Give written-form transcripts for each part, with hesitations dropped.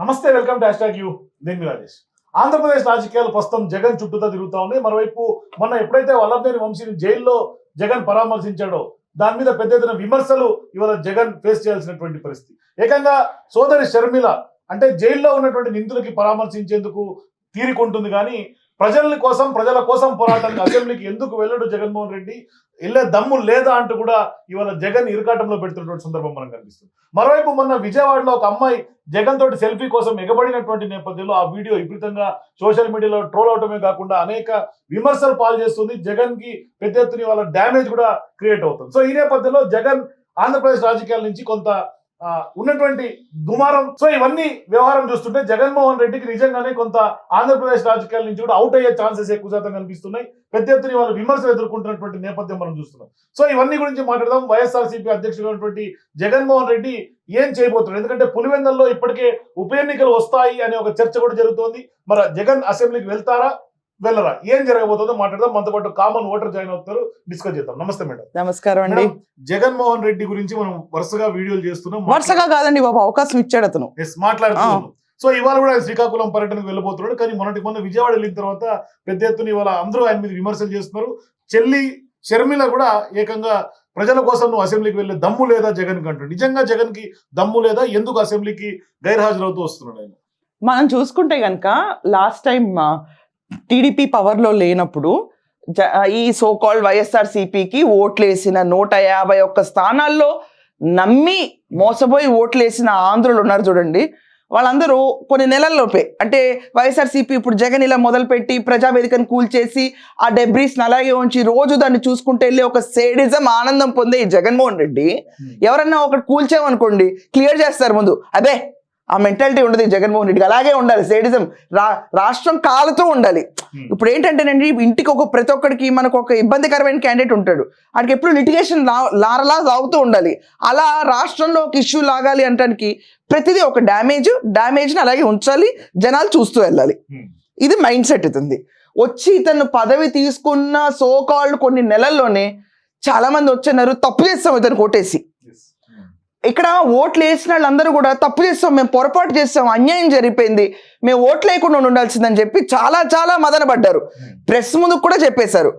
నమస్తే, welcome to #you. నేను మీ రాజేష్. ఆంధ్రప్రదేశ్ రాజకీయాలు ప్రస్తుతం జగన్ చుట్టూతా తిరుగుతా ఉన్నాయి. మరోవైపు మొన్న ఎప్పుడైతే వల్లభనేని వంశీని జైల్లో జగన్ పరామర్శించాడో దాని మీద పెద్ద ఎత్తున విమర్శలు ఇవాళ జగన్ ఫేస్ చేయాల్సినటువంటి పరిస్థితి. ఏకంగా సోదరి షర్మిల అంటే జైల్లో ఉన్నటువంటి నిందితులకి పరామర్శించేందుకు తీరికుంటుంది, కానీ ప్రజల కోసం పోరాటానికి అసెంబ్లీకి ఎందుకు వెళ్ళడు జగన్మోహన్ రెడ్డి, వెళ్ళే దమ్ము లేదా అంటూ కూడా ఇవాళ జగన్ ఇరుకాటంలో పెడుతున్నటువంటి సందర్భం మనకు కనిపిస్తుంది. మరోవైపు మొన్న విజయవాడలో ఒక అమ్మాయి జగన్ తోటి సెల్ఫీ కోసం ఎగబడినటువంటి నేపథ్యంలో ఆ వీడియో విపరీతంగా సోషల్ మీడియాలో ట్రోల్ అవటమే కాకుండా అనేక విమర్శలు పాలు చేస్తుంది. జగన్ కి పెద్ద ఎత్తున వాళ్ళ డ్యామేజ్ కూడా క్రియేట్ అవుతుంది. సో ఈ నేపథ్యంలో జగన్ ఆంధ్రప్రదేశ్ రాజకీయాల నుంచి కొంత ఉన్నటువంటి దుమారం, సో ఇవన్నీ వ్యవహారం చూస్తుంటే జగన్మోహన్ రెడ్డికి నిజంగానే కొంత ఆంధ్రప్రదేశ్ రాజకీయాల నుంచి కూడా అవుట్ అయ్యే ఛాన్సెస్ ఎక్కువ శాతం కనిపిస్తున్నాయి. పెద్ద ఎత్తున వాళ్ళు విమర్శలు ఎదుర్కొంటున్నటువంటి నేపథ్యం మనం చూస్తున్నాం. సో ఇవన్నీ గురించి మాట్లాడదాం. వైఎస్ఆర్సీపీ అధ్యక్షుడైనటువంటి జగన్మోహన్ రెడ్డి ఏం చేయబోతున్నాడు, ఎందుకంటే పులివెందుల్లో ఇప్పటికే ఉప ఎన్నికలు వస్తాయి అనే ఒక చర్చ కూడా జరుగుతోంది. మరి జగన్ అసెంబ్లీకి వెళ్తారా వెళ్ళరా, ఏం జరగబోతుందో మాట్లాడదాం. మనతో పాటు కామన్ ఓటర్ జాయిన్ అవుతారు, డిస్కస్ చేద్దాం. నమస్తే మేడం. నమస్కారం అండి. జగన్మోహన్ రెడ్డి గురించి మనం వరుసగా వీడియోలు చేస్తున్నాం. వరుసగా కాదండి బాబు, అవకాశం ఇచ్చాడు అతను, మాట్లాడుతున్నాం. సో ఇవాళ కూడా ఆయన శ్రీకాకుళం పర్యటనకు వెళ్ళబోతున్నాడు. కానీ మొన్న విజయవాడ వెళ్ళిన తర్వాత పెద్ద ఎత్తున ఇవాళ అందరూ ఆయన మీద విమర్శలు చేస్తున్నారు. చెల్లి షర్మిల కూడా ఏకంగా ప్రజల కోసం నువ్వు అసెంబ్లీకి వెళ్ళే దమ్ము లేదా జగన్ కి అంటాడు. నిజంగా జగన్ కి దమ్ము లేదా, ఎందుకు అసెంబ్లీకి గైర్హాజరవుతూ వస్తున్నాడు ఆయన? మనం చూసుకుంటే కనుక లాస్ట్ టైం టీడీపీ పవర్ లో లేనప్పుడు ఈ సోకాల్డ్ వైఎస్ఆర్సీపీకి ఓట్లేసిన 151 స్థానాల్లో నమ్మి మోసపోయి ఓట్లేసిన ఆంధ్రులు ఉన్నారు చూడండి. వాళ్ళందరూ కొన్ని నెలల్లోపే, అంటే వైఎస్ఆర్సీపీ ఇప్పుడు జగన్ ఇలా మొదలుపెట్టి ప్రజావేదికను కూల్చేసి ఆ డెబ్రీస్ని అలాగే ఉంచి రోజు దాన్ని చూసుకుంటే వెళ్ళి ఒక సేడిజం ఆనందం పొందే ఈ జగన్మోహన్ రెడ్డి ఎవరన్నా ఒకటి కూల్చామనుకోండి క్లియర్ చేస్తారు ముందు. అదే ఆ మెంటాలిటీ ఉండదు ఈ జగన్మోహన్ రెడ్డికి. అలాగే ఉండాలి సేడిజం, రాష్ట్రం కాలుతూ ఉండాలి. ఇప్పుడు ఏంటంటేనండి, ఇంటికి ప్రతి ఒక్కడికి మనకు ఒక ఇబ్బందికరమైన క్యాండిడేట్ ఉంటాడు, వాడికి ఎప్పుడు లిటిగేషన్ లారలా సాగుతూ ఉండాలి. అలా రాష్ట్రంలో ఒక ఇష్యూ లాగాలి అంటానికి ప్రతిదీ ఒక డ్యామేజ్ని అలాగే ఉంచాలి, జనాలు చూస్తూ వెళ్ళాలి. ఇది మైండ్ సెట్ అవుతుంది. వచ్చి ఇతను పదవి తీసుకున్న సోకాల్డ్ కొన్ని నెలల్లోనే చాలా మంది వచ్చన్నారు, తప్పు చేస్తాం ఇతను కోటేసి. ఇక్కడ ఓట్లు వేసిన వాళ్ళందరూ కూడా తప్పు చేస్తాం, మేము పొరపాటు చేస్తాం, అన్యాయం జరిగిపోయింది, మేము ఓట్లు లేకుండా ఉండాల్సిందని చెప్పి చాలా చాలా మదన పడ్డారు. ప్రెస్ ముందుకు కూడా చెప్పేశారు.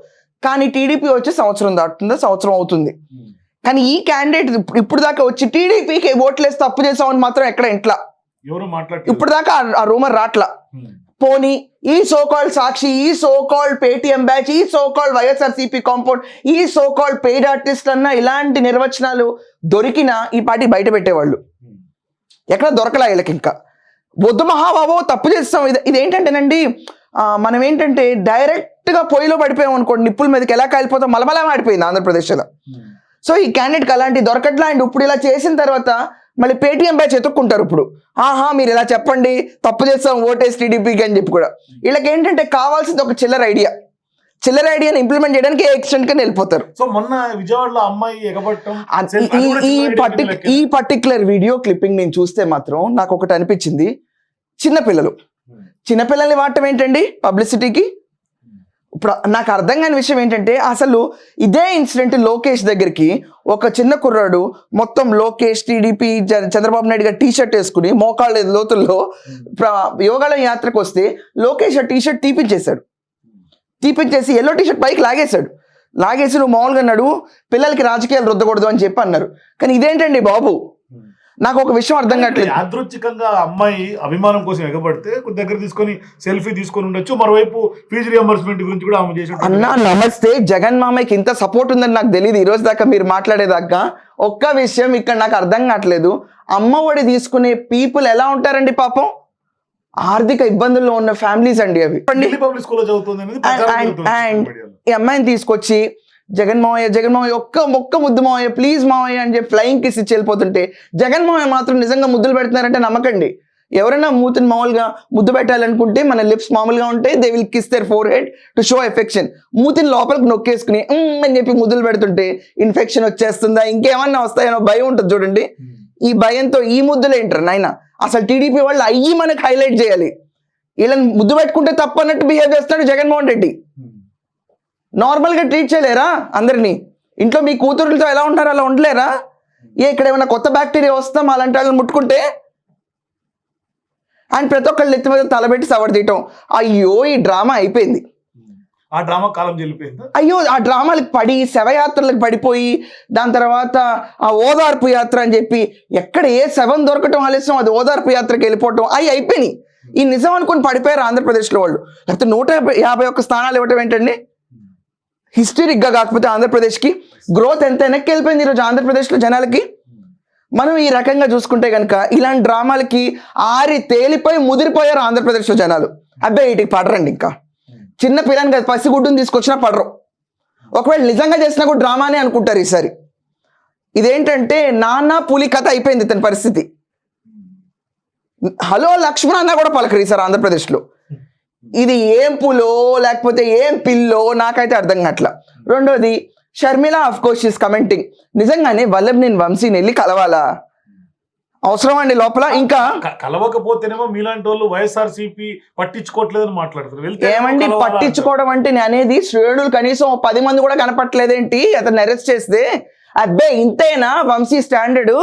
కానీ టీడీపీ వచ్చి సంవత్సరం అవుతుంది. కానీ ఈ క్యాండిడేట్ ఇప్పుడు దాకా వచ్చి టీడీపీకి ఓట్లు వేసి తప్పు చేసామని మాత్రం ఎక్కడ ఇంట్లో ఇప్పుడు దాకా ఆ రూమర్ రాట్లా. పోనీ ఈ సోకాల్డ్ సాక్షి, ఈ సోకాల్డ్ పేటిఎం బ్యాచ్, ఈ సోకాల్డ్ వైఎస్ఆర్సీపీ కాంపౌండ్, ఈ సోకాల్డ్ పెయిడ్ ఆర్టిస్ట్ అన్న ఇలాంటి నిర్వచనాలు దొరికినా ఈ పార్టీ బయట పెట్టేవాళ్ళు. ఎక్కడ దొరకలా వీళ్ళకి. ఇంకా వద్దు మహాబాబో తప్పు చేస్తాం. ఇదేంటంటేనండి, మనం ఏంటంటే డైరెక్ట్గా పొయ్యిలో పడిపోయాం అనుకోండి, నిప్పుల మీదకి ఎలా కాలిపోతాం మలమలా మాడిపోయింది ఆంధ్రప్రదేశ్లో. సో ఈ క్యాండిడేట్కి అలాంటి దొరకట్లా. అండ్ ఇప్పుడు ఇలా చేసిన తర్వాత మళ్ళీ పేటిఎం బ్యాచ్ ఎత్తుక్కుంటారు. ఇప్పుడు మీరు ఇలా చెప్పండి, తప్పు చేస్తాం ఓటేసి టీడీపీకి అని చెప్పి కూడా. వీళ్ళకి ఏంటంటే కావాల్సింది ఒక చిల్లర ఐడియాని ఇంప్లిమెంట్ చేయడానికి ఎక్స్టెంట్ గా వెళ్ళిపోతారు. సో మొన్న విజయవాడలో అమ్మాయి ఎగబట్టం, ఈ పర్టికులర్ వీడియో క్లిప్పింగ్ నేను చూస్తే మాత్రం నాకు ఒకటి అనిపించింది. చిన్నపిల్లల్ని వాడటం ఏంటండి పబ్లిసిటీకి? ఇప్పుడు నాకు అర్థం కాని విషయం ఏంటంటే, అసలు ఇదే ఇన్సిడెంట్ లోకేష్ దగ్గరికి ఒక చిన్న కుర్రాడు మొత్తం లోకేష్ టీడీపీ చంద్రబాబు నాయుడు గారు టీషర్ట్ వేసుకుని మోకాళ్ళ లోతుల్లో యోగాలయం యాత్రకు వస్తే లోకేష్ ఆ టీషర్ట్ తీపించేసి ఎల్లో టీషర్ట్ పైకి లాగేసి నువ్వు మామూలుగా అన్నాడు పిల్లలకి రాజకీయాలు రుద్దకూడదు అని చెప్పి అన్నారు. కానీ ఇదేంటండి బాబు, నాకు ఒక విషయం అర్థం కావట్లేదు. యాదృచ్ఛికంగా అమ్మాయి అభిమానం కోసం ఎగబడితే దగ్గర తీసుకొని సెల్ఫీ తీసుకొని ఉండొచ్చు. మరోవైపు ఫీజు రియంబర్స్మెంట్ గురించి కూడా ఆమె చేసి అన్నా నమస్తే, జగన్ మామయ్యకి ఇంత సపోర్ట్ ఉందని నాకు తెలియదు. ఈ రోజు దాకా మీరు మాట్లాడేదాకా ఒక్క విషయం ఇక్కడ నాకు అర్థం కావట్లేదు. అమ్మ ఒడి తీసుకునే పీపుల్ ఎలా ఉంటారండి పాపం, ఆర్థిక ఇబ్బందుల్లో ఉన్న ఫ్యామిలీస్ అండి అవి. పబ్లిక్ స్కూల్లో చదువుతుంది. అండ్ ఈ అమ్మాయిని తీసుకొచ్చి జగన్మోహయ్య ఒక్క ముద్దు మావయ్య ప్లీజ్ మావయ్య అని చెప్పి ఫ్లయింగ్ కిస్ ఇచ్చి వెళ్ళిపోతుంటే జగన్మోహయ్య మాత్రం నిజంగా ముద్దులు పెడుతున్నారంటే నమ్మకండి. ఎవరైనా మూతిని మామూలుగా ముద్దు పెట్టాలనుకుంటే మన లిప్స్ మామూలుగా ఉంటే they will kiss their forehead to show affection. మూతిని లోపలికి నొక్కేసుకుని అని చెప్పి ముద్దులు పెడుతుంటే ఇన్ఫెక్షన్ వచ్చేస్తుందా ఇంకేమన్నా వస్తాయనో భయం ఉంటుంది చూడండి. ఈ భయంతో ఈ ముద్దులు ఏంటారు నాయన? అసలు టీడీపీ వాళ్ళు అయ్యి మనకు హైలైట్ చేయాలి. వీళ్ళని ముద్దు పెట్టుకుంటే తప్పు అన్నట్టు బిహేవ్ చేస్తున్నాడు జగన్మోహన్ రెడ్డి. నార్మల్గా ట్రీట్ చేయలేరా అందరినీ? ఇంట్లో మీ కూతురులతో ఎలా ఉంటారో అలా ఉండలేరా? ఇక్కడ ఏమైనా కొత్త బ్యాక్టీరియా వస్తాం అలాంటి వాళ్ళని ముట్టుకుంటే? ఆయన ప్రతి ఒక్కళ్ళు ఎత్తి మీద తలబెట్టి సవర్ తీయటం. అయ్యో ఈ డ్రామా అయిపోయింది. ఆ డ్రామా కాలం చెల్లిపోయింది. అయ్యో ఆ డ్రామాలకు పడి శవయాత్రలకు పడిపోయి దాని తర్వాత ఆ ఓదార్పు యాత్ర అని చెప్పి ఎక్కడ ఏ శవం దొరకటం ఆలస్యం అది ఓదార్పు యాత్రకి వెళ్ళిపోవటం అవి అయిపోయినాయి. ఈ నిజం అనుకుని పడిపోయారు ఆంధ్రప్రదేశ్లో వాళ్ళు. లేకపోతే 151 స్థానాలు ఇవ్వటం ఏంటండి హిస్టరిక్గా? కాకపోతే ఆంధ్రప్రదేశ్కి గ్రోత్ ఎంత వెనక్కి వెళ్ళిపోయింది ఈరోజు ఆంధ్రప్రదేశ్లో జనాలకి. మనం ఈ రకంగా చూసుకుంటే కనుక ఇలాంటి డ్రామాలకి ఆరి తేలిపోయి ముదిరిపోయారు ఆంధ్రప్రదేశ్లో జనాలు. అబ్బాయి వీటికి పడరండి. ఇంకా చిన్న పిల్లని కదా పసిగుడ్డుని తీసుకొచ్చినా పడరు. ఒకవేళ నిజంగా చేసినా కూడా డ్రామానే అనుకుంటారు ఈసారి. ఇదేంటంటే నాన్న పులి కథ అయిపోయింది ఇతని పరిస్థితి. హలో లక్ష్మణ అన్న కూడా పలకరు ఈసారి ఆంధ్రప్రదేశ్లో. ఇది ఏం పులో లేకపోతే ఏం పిల్లో నాకైతే అర్థం కావట్లా. రెండోది Sharmila of course is commenting. నిజంగానే వల్లభనేని వంశీని వెళ్ళి కలవాలా? అవసరం అండి లోపల. ఇంకా కలవకపోతేనేమో మీలాంటి వాళ్ళు వైఎస్ఆర్సీపీ పట్టించుకోవట్లేదని మాట్లాడతారు. ఏమండి పట్టించుకోవడం అంటే నేను అనేది శ్రేణులు కనీసం 10 మంది కూడా కనపట్లేదేంటి అతన్ని అరెస్ట్ చేస్తే? అబ్బే ఇంతేనా వంశీ స్టాండర్డ్?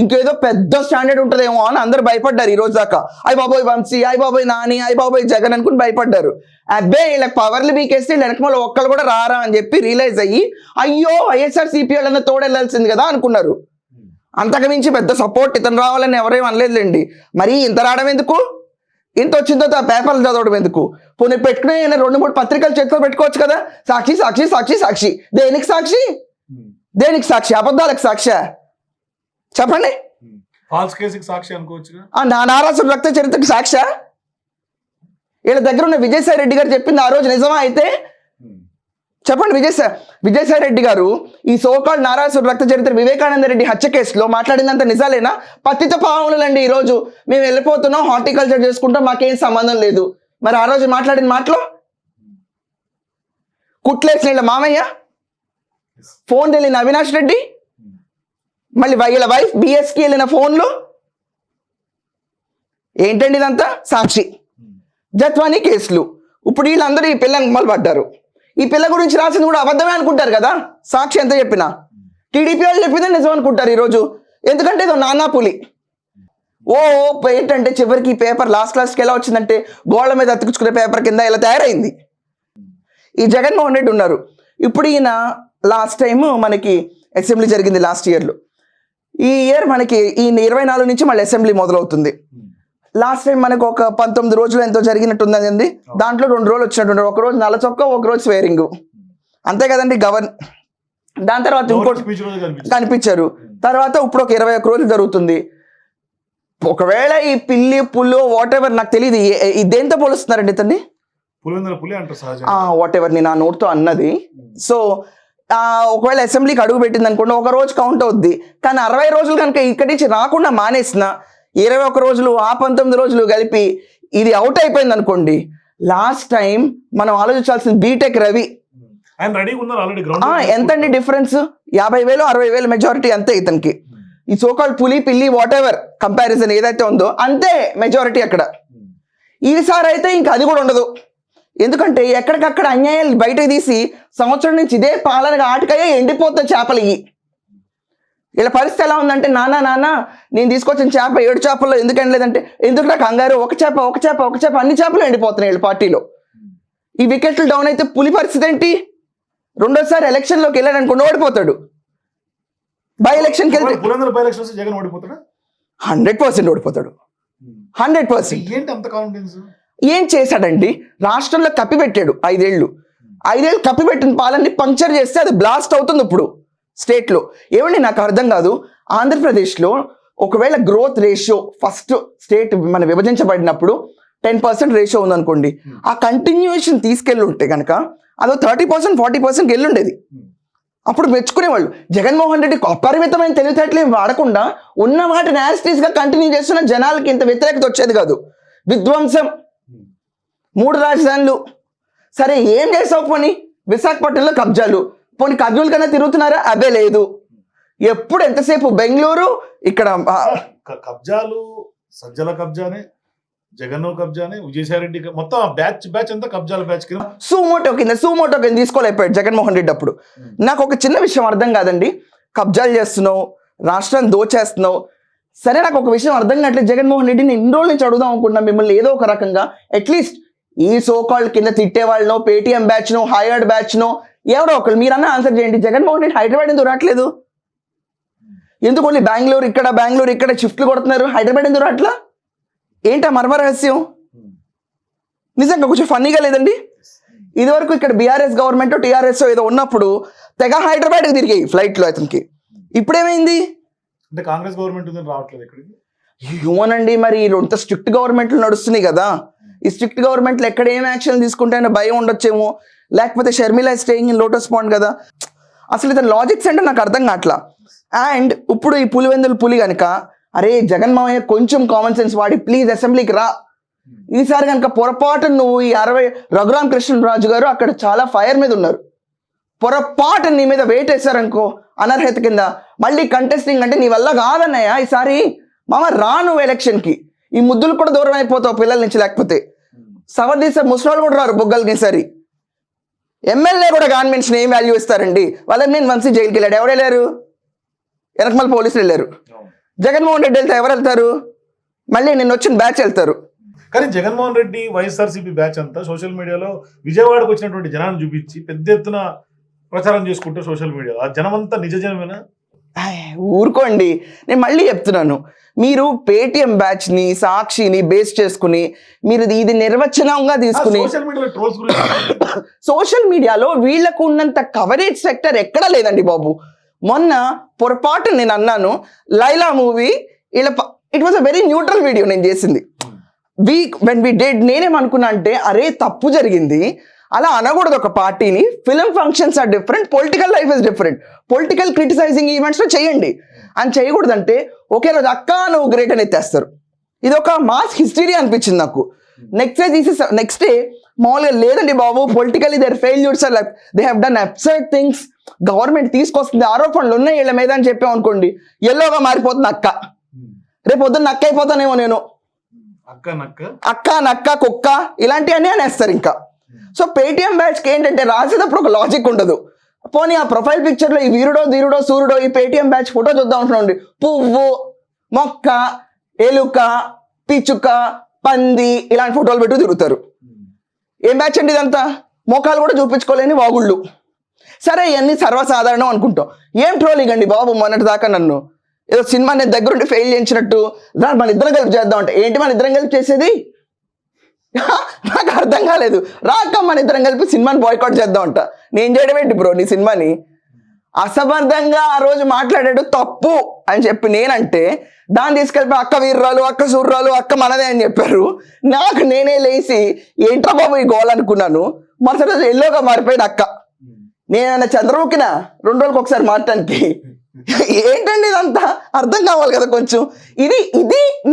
ఇంకేదో పెద్ద స్టాండర్డ్ ఉంటుందేమో అని అందరు భయపడ్డారు ఈ రోజు దాకా. అయ్య బాబోయ్ వంశీ, అయ్య బాబోయ్ నాని, అయ్య బాబోయ్ జగన్ అనుకుని భయపడ్డారు. అబ్బే వీళ్ళకి పవర్లు బీకేస్తే వెనకమల ఒక్కళ్ళు కూడా రారా అని చెప్పి రియలైజ్ అయ్యి అయ్యో వైఎస్ఆర్సీపీ వాళ్ళన్న తోడెళ్లాల్సింది కదా అనుకున్నారు. అంతకు మించి పెద్ద సపోర్ట్ ఇతను రావాలని ఎవరేం అనలేదులేండి. మరి ఇంత రావడం ఎందుకు? ఇంత వచ్చిన తర్వాత పేపర్లు చదవడం ఎందుకు? పోనీ పెట్టుకునే 2-3 పత్రికలు చేతిలో పెట్టుకోవచ్చు కదా. సాక్షి సాక్షి సాక్షి సాక్షి. దేనికి సాక్షి? దేనికి సాక్షి? అబద్ధాలకు సాక్షి చెప్పండి. ఫాల్స్ కేసుకి సాక్షి అనుకోవచ్చు. నారాసుర రక్త చరిత్రకి సాక్షి. వీళ్ళ దగ్గర ఉన్న విజయసాయి రెడ్డి గారు చెప్పింది ఆ రోజు నిజమా అయితే చెప్పండి. విజయసాయి రెడ్డి గారు ఈ సోకాల్ నారాసుర రక్త చరిత్ర వివేకానంద రెడ్డి హత్య కేసులో మాట్లాడినంత నిజాలేనా? పతిత పావనులండి ఈరోజు మేము వెళ్ళిపోతున్నాం హార్టికల్చర్ చేసుకుంటాం మాకేం సంబంధం లేదు. మరి ఆ రోజు మాట్లాడిన మాటలో కుట్లేసిన మామయ్య, ఫోన్ వెళ్ళిన అవినాష్ రెడ్డి, మళ్ళీ వీళ్ళ వైఫ్ బిఎస్కి వెళ్ళిన ఫోన్లు ఏంటండి ఇదంతా? సాక్షి జత్వానీ కేసులు. ఇప్పుడు వీళ్ళందరూ ఈ పిల్లని మొదలు పడ్డారు. ఈ పిల్ల గురించి రాసింది కూడా అబద్ధమే అనుకుంటారు కదా. సాక్షి ఎంత చెప్పినా టీడీపీ వాళ్ళు చెప్పిందే నిజం అనుకుంటారు ఈరోజు. ఎందుకంటే ఇదో నానా పులి. ఏంటంటే చివరికి ఈ పేపర్ లాస్ట్కి ఎలా వచ్చిందంటే గోళ్ళ మీద అతికించుకునే పేపర్ కింద ఇలా తయారైంది. ఈ జగన్మోహన్ రెడ్డి ఉన్నారు. ఇప్పుడు ఈయన లాస్ట్ టైం మనకి అసెంబ్లీ జరిగింది లాస్ట్ ఇయర్లో. ఈ ఇయర్ మనకి ఈ 24 నుంచి మళ్ళీ అసెంబ్లీ మొదలవుతుంది. లాస్ట్ టైం మనకు ఒక 19 రోజులు ఎంతో జరిగినట్టుందండి. దాంట్లో 2 రోజులు వచ్చినట్టు, ఒక రోజు నల్ల చొక్క, ఒక రోజు స్వేరింగ్, అంతే కదండి దాని తర్వాత ఇంకోటి కనిపించారు. తర్వాత ఇప్పుడు ఒక 21 రోజులు జరుగుతుంది. ఒకవేళ ఈ పిల్లి పుల్లు వాట్ ఎవర్ నాకు తెలియదు దేంతో పోలుస్తున్నారండి ఇతన్ని. వాట్ ఎవర్ నేను ఆ నోట్తో అన్నది. సో ఒకవేళ అసెంబ్లీకి అడుగు పెట్టింది అనుకోండి ఒక రోజు కౌంట్ అవుద్ది. కానీ 60 రోజులు కనుక ఇక్కడి నుంచి రాకుండా మానేసిన 21 రోజులు ఆ 19 రోజులు కలిపి ఇది అవుట్ అయిపోయింది అనుకోండి. లాస్ట్ టైం మనం ఆలోచించాల్సింది బీటెక్ రవి ఎంతండి డిఫరెన్స్? 50,000 60,000 మెజారిటీ అంతే ఇతనికి. ఈ సోకాల్ పులి పిల్లి వాట్ ఎవర్ కంపారిజన్ ఏదైతే ఉందో అంతే మెజారిటీ అక్కడ. ఈసారి అయితే ఇంకా అది కూడా ఉండదు. ఎందుకంటే ఎక్కడికక్కడ అన్యాయాలు బయటకు తీసి సంవత్సరం నుంచి ఇదే పాలనగా ఆటకయ్యే ఎండిపోతే చేపలు ఇవి. వీళ్ళ పరిస్థితి ఎలా ఉందంటే నాన్న నేను తీసుకొచ్చిన చేప 7 చేపల్లో ఎందుకు ఎండలేదంటే ఎందుకు నాకు కంగారు ఒక చేప అన్ని చేపలు ఎండిపోతున్నాయి వీళ్ళ పార్టీలో. ఈ వికెట్లు డౌన్ అయితే పులి పరిస్థితి ఏంటి? రెండోసారి ఎలక్షన్లోకి వెళ్ళాడనుకోండి ఓడిపోతాడు. బై ఎలక్షన్కి వెళ్తే 100% ఓడిపోతాడు. 100%. ఏం చేశాడండి? రాష్ట్రంలో కప్పిపెట్టాడు 5 ఏళ్ళు కప్పిపెట్టిన పాలన్ని పంక్చర్ చేస్తే అది బ్లాస్ట్ అవుతుంది ఇప్పుడు స్టేట్లో. ఏమండి నాకు అర్థం కాదు. ఆంధ్రప్రదేశ్లో ఒకవేళ గ్రోత్ రేషియో ఫస్ట్ స్టేట్ మన విభజించబడినప్పుడు 10% రేషియో ఉందనుకోండి, ఆ కంటిన్యూషన్ తీసుకెళ్ళి ఉంటే కనుక అదో 30% 40% వెళ్ళుండేది. అప్పుడు మెచ్చుకునేవాళ్ళు. జగన్మోహన్ రెడ్డి అపరిమితమైన తెలివితేటలు వాడకుండా ఉన్న వాటిని యాస్టీస్గా కంటిన్యూ చేస్తున్న జనాలకి ఇంత వ్యతిరేకత వచ్చేది కాదు. విధ్వంసం, 3 రాజధానులు, సరే ఏం చేసావు? పోనీ విశాఖపట్నంలో కబ్జాలు, పోనీ కబ్జాల కన్నా తిరుగుతున్నారా? అబ్బే లేదు. ఎప్పుడు ఎంతసేపు బెంగళూరు ఇక్కడ కబ్జాలు, సజ్జల కబ్జానే, జగన్ కబ్జానే, విజయసాయి రెడ్డి మొత్తం బ్యాచ్ అంతా కబ్జాల బ్యాచ్ కింద సూమోటో కింద తీసుకోలేకపోయాడు జగన్మోహన్ రెడ్డి. అప్పుడు నాకు ఒక చిన్న విషయం అర్థం కాదండి. కబ్జాలు చేస్తున్నావు, రాష్ట్రాన్ని దోచేస్తున్నావు, సరే నాకు ఒక విషయం అర్థం కావట్లేదు జగన్మోహన్ రెడ్డి, నేను ఇన్ని రోజుల నుంచి అడుగుదాం అనుకుంటున్నా మిమ్మల్ని ఏదో ఒక రకంగా. అట్లీస్ట్ ఈ సోకాల్డ్ కింద తిట్టే వాళ్ళనో, పేటీఎం బ్యాచ్ నో, హైయర్డ్ బ్యాచ్ నో, ఎవరో ఒకళ్ళు మీరన్నా ఆన్సర్ చేయండి. జగన్మోహన్ రెడ్డి హైదరాబాద్ ఎందుకు రావట్లేదు? ఎందుకు ఓన్లీ బెంగళూరు ఇక్కడ షిఫ్ట్లు కొడుతున్నారు, హైదరాబాద్ ఎందుకు రావట్లా? ఏంటా మర్మ రహస్యం? నిజంగా కొంచెం ఫన్నీగా లేదండి? ఇదివరకు ఇక్కడ బీఆర్ఎస్ గవర్నమెంట్ టీఆర్ఎస్ ఏదో ఉన్నప్పుడు తెగ హైదరాబాద్కి తిరిగాయి ఫ్లైట్లో అతనికి. ఇప్పుడేమైంది? అంటే కాంగ్రెస్ గవర్నమెంట్ ఉందని రావట్లేదు ఇక్కడికి. ఏమోనండి, మరి ఇంత స్ట్రిక్ట్ గవర్నమెంట్లు నడుస్తున్నాయి కదా, ఈ స్ట్రిక్ట్ గవర్నమెంట్లు ఎక్కడ ఏం యాక్షన్ తీసుకుంటాయని భయం ఉండొచ్చేమో. లేకపోతే షర్మిల స్టేయింగ్ ఇన్ లోటస్ పాండ్ కదా. అసలు ఇతను లాజిక్స్ అంటే నాకు అర్థం కావట్లా. అండ్ ఇప్పుడు ఈ పులివెందుల పులి కనుక, అరే జగన్మోహన్ కొంచెం కామన్ సెన్స్ వాడి ప్లీజ్ అసెంబ్లీకి రా, ఈసారి కనుక పొరపాటు నువ్వు ఈ 60 రఘురామ కృష్ణరాజు గారు అక్కడ చాలా ఫైర్ మీద ఉన్నారు, పొరపాటు నీ మీద వెయిట్ వేశారనుకో అనర్హత కింద, మళ్ళీ కంటెస్టింగ్ అంటే నీ వల్ల కాదన్నయ్య ఈసారి మామ రా నువ్వు ఎలక్షన్కి. ఈ ముద్దులు కూడా దూరం అయిపోతావు పిల్లల నుంచి. లేకపోతే సవదీస ముసలాళ్ళు కూడా రారు బొగ్గలకి ఈసారి. ఎమ్మెల్యే కూడా గవర్నమెంట్స్ని ఏం వాల్యూ ఇస్తారండి? వాళ్ళని నేను వంశీ జైలుకి వెళ్ళాడు, ఎవరు వెళ్ళారు? వెనకమల పోలీసులు వెళ్ళారు. జగన్మోహన్ రెడ్డి వెళ్తే ఎవరు వెళ్తారు? మళ్ళీ నిన్న వచ్చిన బ్యాచ్ వెళ్తారు. కానీ జగన్మోహన్ రెడ్డి వైఎస్ఆర్సీపీ బ్యాచ్ అంతా సోషల్ మీడియాలో విజయవాడకు వచ్చినటువంటి జనాన్ని చూపించి పెద్ద ఎత్తున ప్రచారం చేసుకుంటారు సోషల్ మీడియాలో. ఆ జనం అంతా నిజ జనమేనా? ఊరుకోండి, నేను మళ్ళీ చెప్తున్నాను, మీరు పేటిఎం బ్యాచ్ ని సాక్షిని బేస్ చేసుకుని మీరు ఇది నిర్వచనంగా తీసుకుని సోషల్ మీడియాలో ట్రోల్స్ గురించి సోషల్ మీడియాలో వీళ్ళకు ఉన్నంత కవరేజ్ సెక్టర్ ఎక్కడా లేదండి బాబు. మొన్న పొరపాటు నేను అన్నాను, Laila movie it was a very neutral video నేను చేసింది. వెన్ వి డెడ్ నేనేమనుకున్నా అంటే అరే తప్పు జరిగింది, అలా అనకూడదు ఒక పార్టీని. Film functions are different, political life is different. Political criticizing ఈవెంట్స్లో చేయండి అని చేయకూడదంటే ఒకే రోజు అక్క నువ్వు గ్రేట్ అని ఎత్తేస్తారు. ఇది ఒక మాస్ హిస్టరీ అనిపించింది నాకు. నెక్స్ట్ డే మామూలుగా లేదండి బాబు, politically their failures are like they have done absurd things, government తీసుకొస్తుంది, ఆరోపణలు ఉన్నాయి వీళ్ళ మీద అని చెప్పాం అనుకోండి, ఎల్లోగా మారిపోతుంది అక్క. రేపు పొద్దున్న నక్క అయిపోతానేమో నేను, అక్క నక్క కుక్క ఇలాంటివన్నీ అనేస్తారు ఇంకా. సో పేటిఎం బ్యాచ్కి ఏంటంటే రాసేటప్పుడు ఒక లాజిక్ ఉండదు. పోనీ ఆ ప్రొఫైల్ పిక్చర్లో ఈ వీరుడో ధీరుడో సూర్యుడో ఈ పేటిఎం బ్యాచ్ ఫోటో చూద్దాం అనుకోండి, పువ్వు మొక్క ఎలుక పిచ్చుక పంది ఇలాంటి ఫోటోలు పెట్టు తిరుగుతారు. ఏం బ్యాచ్ అండి ఇదంతా? మోకాలు కూడా చూపించుకోలేని వాగుళ్ళు. సరే ఇవన్నీ సర్వసాధారణం అనుకుంటాం. ఏం ట్రోలింగ్ అండి బాబు, మొన్నటి దాకా నన్ను ఏదో సినిమా నేను దగ్గరుండి ఫెయిల్ చేయించినట్టు మన ఇద్దరం కలిపి చేద్దాం అంటే ఏంటి మన ఇద్దరం కలిపి చేసేది? నాకు అర్థం కాలేదు. రాక మన ఇద్దరం కలిపి సినిమాని బాయ్కాట్ చేద్దాం అంట. నేను చేయడం ఏంటి బ్రో నీ సినిమాని? అసమర్థంగా ఆ రోజు మాట్లాడాడు తప్పు అని చెప్పి నేనంటే దాన్ని తీసుకెళ్ళిపోయి అక్క వీర్రాలు అక్క సూర్రాలు అక్క మనదే అని చెప్పారు. నాకు నేనే లేచి ఏంట్రా బాబు ఈ గోల్ అనుకున్నాను. మరుసటి రోజు ఎల్లోగా మారిపోయింది అక్క. నేనన్నా చంద్రముఖిన 2 రోజులకు ఒకసారి మారటానికి. ఏంటండి ఇదంతా అర్థం కావాలి కదా కొంచెం. ఇది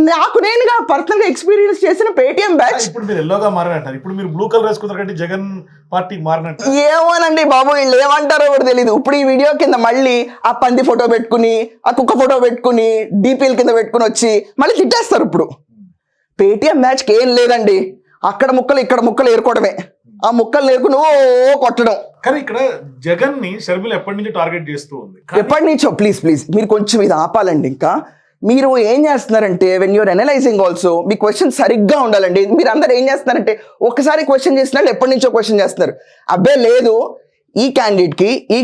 నాకు నేనుగా పర్సనల్ గా ఎక్స్పీరియన్స్ చేసిన పేటిఎం బ్యాచ్. ఇప్పుడు మీరు ఎల్లోగా మారినట్టు, ఇప్పుడు మీరు బ్లూ కలర్ వేసుకున్నారు జగన్ పార్టీకి మారినట్టు. ఏమోనండి బాబు, వీళ్ళు ఏమంటారో కూడా తెలియదు. ఇప్పుడు ఈ వీడియో కింద మళ్ళీ ఆ పంది ఫోటో పెట్టుకుని ఆ కుక్క ఫోటో పెట్టుకుని డిపిఎల్ కింద పెట్టుకుని వచ్చి మళ్ళీ తిట్టేస్తారు. ఇప్పుడు పేటిఎం బ్యాచ్కి ఏం లేదండి, అక్కడ ముక్కలు ఇక్కడ ముక్కలు ఏరుకోవడమే. ఆ ముక్కలు నేర్చుకుని ఓ కొట్టడం. కానీ ఇక్కడ జగన్ ని షర్మిల ఎప్పటి నుంచి టార్గెట్ చేస్తూ ఉంది? ఎప్పటి నుంచో. ప్లీజ్ మీరు కొంచెం ఇది ఆపాలండి. ఇంకా మీరు ఏం చేస్తున్నారంటే వెన్ యూర్ అనలైజింగ్ ఆల్సో మీ క్వశ్చన్ సరిగ్గా ఉండాలండి. మీరు అందరు ఏం చేస్తున్నారంటే ఒక్కసారి క్వశ్చన్ చేస్తున్నారు, ఎప్పటి నుంచో క్వశ్చన్ చేస్తున్నారు. అబ్బే లేదు, ఈ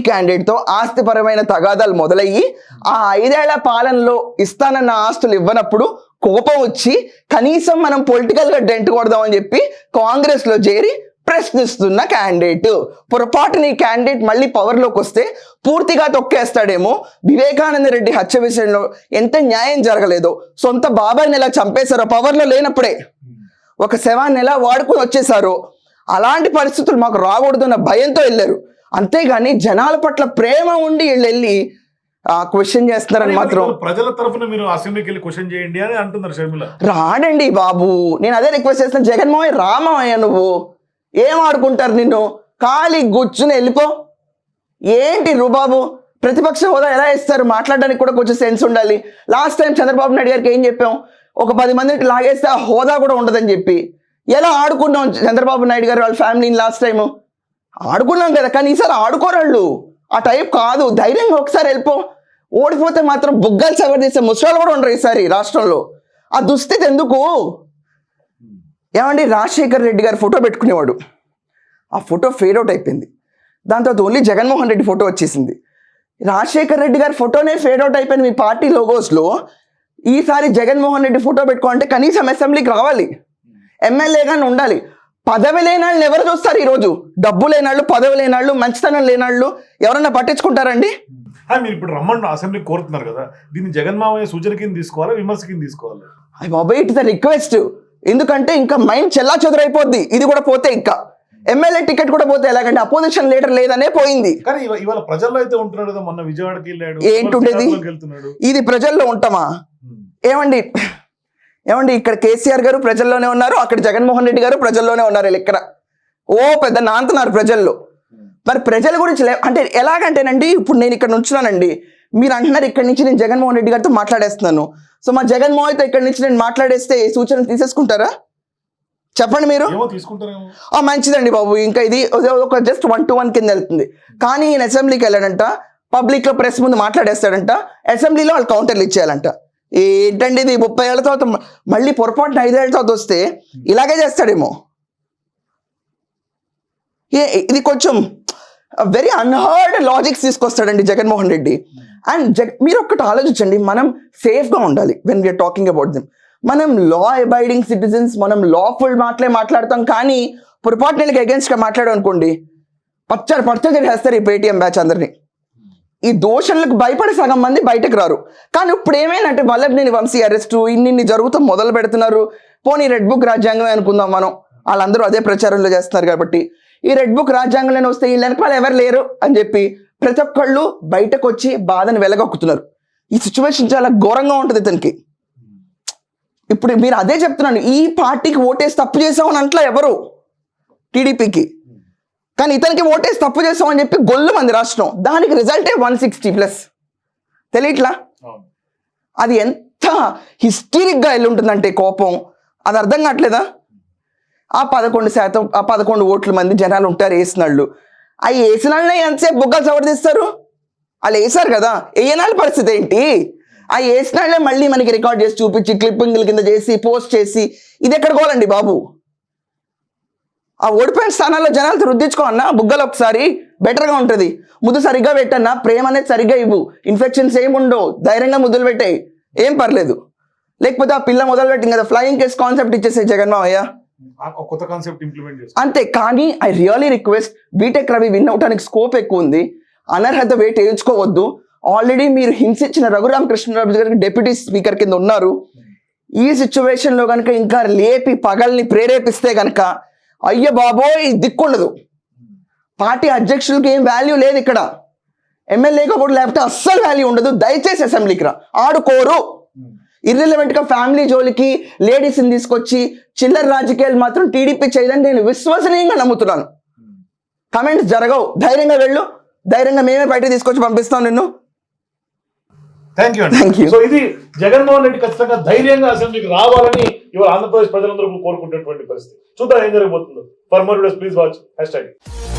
క్యాండిడేట్తో ఆస్తిపరమైన తగాదాలు మొదలయ్యి ఆ 5 ఏళ్ల పాలనలో ఇస్తానన్న ఆస్తులు ఇవ్వనప్పుడు కోపం వచ్చి కనీసం మనం పొలిటికల్గా డెంట్ కొడదామని చెప్పి కాంగ్రెస్లో చేరి ప్రశ్నిస్తున్న క్యాండిడేట్. పొరపాటున ఈ క్యాండిడేట్ మళ్ళీ పవర్లోకి వస్తే పూర్తిగా తొక్కేస్తాడేమో. వివేకానంద రెడ్డి హత్య విషయంలో ఎంత న్యాయం జరగలేదో, సొంత బాబాయిని ఎలా చంపేశారో పవర్లో లేనప్పుడే, ఒక శవాన్ని ఎలా వాడుకొని వచ్చేసారో, అలాంటి పరిస్థితులు మాకు రాకూడదన్న భయంతో వెళ్ళారు. అంతేగాని జనాల పట్ల ప్రేమ ఉండి వీళ్ళు వెళ్ళి క్వశ్చన్ చేస్తున్నారని మాత్రం. ప్రజల తరఫున మీరు అసెంబ్లీకి వెళ్ళి క్వశ్చన్ చేయండి అని అంటున్నారు షర్మిల. రాడండి బాబు, నేను అదే రిక్వెస్ట్ చేస్తాను. జగన్మోహన్ రామయ్య నువ్వు ఏం ఆడుకుంటారు, నిన్ను ఖాళీ గుచ్చుని వెళ్ళిపో. ఏంటి రుబాబు, ప్రతిపక్ష హోదా ఎలా ఇస్తారు? మాట్లాడడానికి కూడా కొంచెం సెన్స్ ఉండాలి. లాస్ట్ టైం చంద్రబాబు నాయుడు గారికి ఏం చెప్పాం? ఒక 10 మందిని లాగేస్తే ఆ హోదా కూడా ఉండదని చెప్పి ఎలా ఆడుకున్నాం చంద్రబాబు నాయుడు గారు వాళ్ళ ఫ్యామిలీని లాస్ట్ టైము? ఆడుకున్నాం కదా, కానీ ఈసారి ఆడుకోరాళ్ళు. ఆ టైప్ కాదు, ధైర్యంగా ఒకసారి వెళ్ళిపో. ఓడిపోతే మాత్రం బుగ్గలు సవర్ చేసే ముసలాళ్ళు కూడా ఉండరు ఈసారి రాష్ట్రంలో. ఆ దుస్థితి ఎందుకు? ఏమండి, రాజశేఖర్ రెడ్డి గారు ఫోటో పెట్టుకునేవాడు, ఆ ఫోటో ఫేడ్ అవుట్ అయిపోయింది. దాని తర్వాత ఓన్లీ జగన్మోహన్ రెడ్డి ఫోటో వచ్చేసింది. రాజశేఖర్ రెడ్డి గారి ఫోటోనే ఫేడ్ అవుట్ అయిపోయింది మీ పార్టీ లోగోస్లో. ఈసారి జగన్మోహన్ రెడ్డి ఫోటో పెట్టుకోవాలంటే కనీసం అసెంబ్లీకి రావాలి, ఎమ్మెల్యేగానే ఉండాలి. పదవి లేనాళ్ళని ఎవరు చూస్తారు ఈరోజు? డబ్బు లేనాళ్ళు, పదవి లేనాళ్ళు, మంచితనం లేనాళ్ళు ఎవరన్నా పట్టించుకుంటారండి? మీరు ఇప్పుడు రమ్మని అసెంబ్లీకి కోరుతున్నారు కదా, దీన్ని జగన్మామయ్య సూచన కింద తీసుకోవాలా, విమర్శ కింద తీసుకోవాలి? అయ్యి బాబాయ్, ఇట్ ఇస్ అ రిక్వెస్ట్. ఎందుకంటే ఇంకా మైండ్ చెల్లా చెదురైపోద్ది. ఇది కూడా పోతే, ఇంకా ఎమ్మెల్యే టికెట్ కూడా పోతే ఎలాగంటే అపోజిషన్ లీడర్ లేదనే పోయింది. కానీ ఇవాళ ప్రజల్లో అయితే ఉంటున్నాడు కదా, మొన్న విజయవాడకి వెళ్ళాడు, ఏంటుండేది? ఇది ప్రజల్లో ఉంటామా? ఏమండి ఇక్కడ కేసీఆర్ గారు ప్రజల్లోనే ఉన్నారు, అక్కడ జగన్మోహన్ రెడ్డి గారు ప్రజల్లోనే ఉన్నారు. ఇక్కడ పెద్ద నాంతున్నారు ప్రజల్లో. మరి ప్రజల గురించి అంటే ఎలాగంటేనండి, ఇప్పుడు నేను ఇక్కడ నుంచున్నానండి, మీరు అంటున్నారు ఇక్కడ నుంచి నేను జగన్మోహన్ రెడ్డి గారితో మాట్లాడేస్తున్నాను. సో మా జగన్మోహన్తో ఇక్కడ నుంచి నేను మాట్లాడేస్తే సూచనలు తీసేసుకుంటారా? చెప్పండి మీరు. మంచిదండి బాబు, ఇంకా ఇది ఒక జస్ట్ 1-to-1 కింద వెళ్తుంది. కానీ ఈయన అసెంబ్లీకి వెళ్ళాడంట, పబ్లిక్ లో ప్రెస్ ముందు మాట్లాడేస్తాడంట, అసెంబ్లీలో వాళ్ళు కౌంటర్లు ఇచ్చేయాలంట. ఏంటండి ఇది? 30 ఏళ్ల తర్వాత మళ్ళీ పొరపాటున 5 ఏళ్ల తర్వాత వస్తే ఇలాగే చేస్తాడేమో. ఇది కొంచెం వెరీ అన్హర్డ్ లాజిక్స్ తీసుకొస్తాడండి జగన్మోహన్ రెడ్డి. అండ్ మీరు ఒక్కటి ఆలోచించండి, మనం సేఫ్గా ఉండాలి when we are talking about them. మనం లా అబైడింగ్ సిటిజన్స్, మనం లాఫుల్ మాట్లాడతాం. కానీ పొరపాటునకి అగేన్స్ట్గా మాట్లాడాం అనుకోండి, పచ్చడి చేస్తారు ఈ పేటీఎం బ్యాచ్ అందరినీ. ఈ దోషణలకు భయపడి సగం మంది బయటకు రారు. కానీ ఇప్పుడు ఏమైందంటే వల్లభనేని వంశీ అరెస్టు ఇన్ని జరుగుతూ మొదలు పెడుతున్నారు. పోనీ రెడ్ బుక్ రాజ్యాంగమే అనుకుందాం మనం, వాళ్ళందరూ అదే ప్రచారంలో చేస్తున్నారు కాబట్టి. ఈ రెడ్ బుక్ రాజ్యాంగంలోనే వస్తే వీళ్ళ వెనకాల ఎవరు లేరు అని చెప్పి ప్రతి ఒక్కళ్ళు బయటకు వచ్చి బాధను వెలగొక్కుతున్నారు. ఈ సిచ్యువేషన్ చాలా ఘోరంగా ఉంటుంది ఇతనికి. ఇప్పుడు మీరు అదే చెప్తున్నాను, ఈ పార్టీకి ఓటేసి తప్పు చేసామని అంట్లా ఎవరు టీడీపీకి, కానీ ఇతనికి ఓటేసి తప్పు చేసామని చెప్పి గొల్లు మంది రాష్ట్రం. దానికి రిజల్టే 160+ తెలియట్లా. అది ఎంత హిస్టీరిక్గా వెళ్ళి ఉంటుందంటే కోపం, అది అర్థం కావట్లేదా? ఆ 11% ఆ 11 ఓట్ల మంది జనాలు ఉంటారు వేసినాళ్ళు. ఆ వేసినాళ్ళనే ఎంతసేపు బుగ్గలు సవరిస్తారు? వాళ్ళు వేసారు కదా, వేయనాళ్ళ పరిస్థితి ఏంటి? ఆ వేసినాళ్ళే మళ్ళీ మనకి రికార్డ్ చేసి చూపించి క్లిప్పింగ్ల కింద చేసి పోస్ట్ చేసి ఇది ఎక్కడ పోవాలండి బాబు? ఆ ఓడిపోయిన స్థానాల్లో జనాలతో రుద్దించుకో అన్నా బుగ్గలు ఒకసారి, బెటర్గా ఉంటుంది. ముద్దు సరిగ్గా పెట్టన్నా, ప్రేమ అనేది సరిగ్గా ఇవ్వు, ఇన్ఫెక్షన్స్ ఏమి ఉండవు, ధైర్యంగా ముద్దులు పెట్టాయి, ఏం పర్లేదు. లేకపోతే ఆ పిల్ల మొదలు పెట్టింది కదా, ఫ్లయింగ్ కేస్ కాన్సెప్ట్ ఇచ్చేసే జగన్మామయ్య, కొత్త కాన్సెప్ట్ ఇంప్లిమెంట్ చేసి అంతే. కానీ I really request, BTech Ravi win అవడానికి స్కోప్ ఎక్కువ ఉంది, అనర్హత వెయిట్ వేయించుకోవద్దు. ఆల్రెడీ మీరు హింసించిన రఘురామకృష్ణరాజు గారికి డిప్యూటీ స్పీకర్ కింద ఉన్నారు. ఈ సిచ్యువేషన్లో కనుక ఇంకా లేపి పగల్ని ప్రేరేపిస్తే కనుక అయ్య బాబోయ్ దిక్కుండదు. పార్టీ అధ్యక్షులకి ఏం వాల్యూ లేదు ఇక్కడ, ఎమ్మెల్యేగా కూడా లేకపోతే అస్సలు వాల్యూ ఉండదు. దయచేసి అసెంబ్లీకి రా, ఆడుకోరు. ఇర్రిలవెంట్ గా ఫ్యామిలీ జోలికి లేడీస్ని తీసుకొచ్చి చిల్లర రాజకీయాలు మాత్రం టీడీపీ చేయదని నేను విశ్వసనీయంగా నమ్ముతున్నాను. కమెంట్స్ జరగవు, ధైర్యంగా వెళ్ళు, ధైర్యంగా మేమే బయట తీసుకొచ్చి పంపిస్తాం నిన్ను. Thank you. సో ఇది జగన్మోహన్ రెడ్డి ఖచ్చితంగా ధైర్యంగా అసెంబ్లీకి రావాలని ఇవాళ ఆంధ్రప్రదేశ్ ప్రజలందరూ కోరుకుంటున్నటువంటి పరిస్థితి. చూద్దాం ఏం జరగబోతుందో. For more videos please watch #.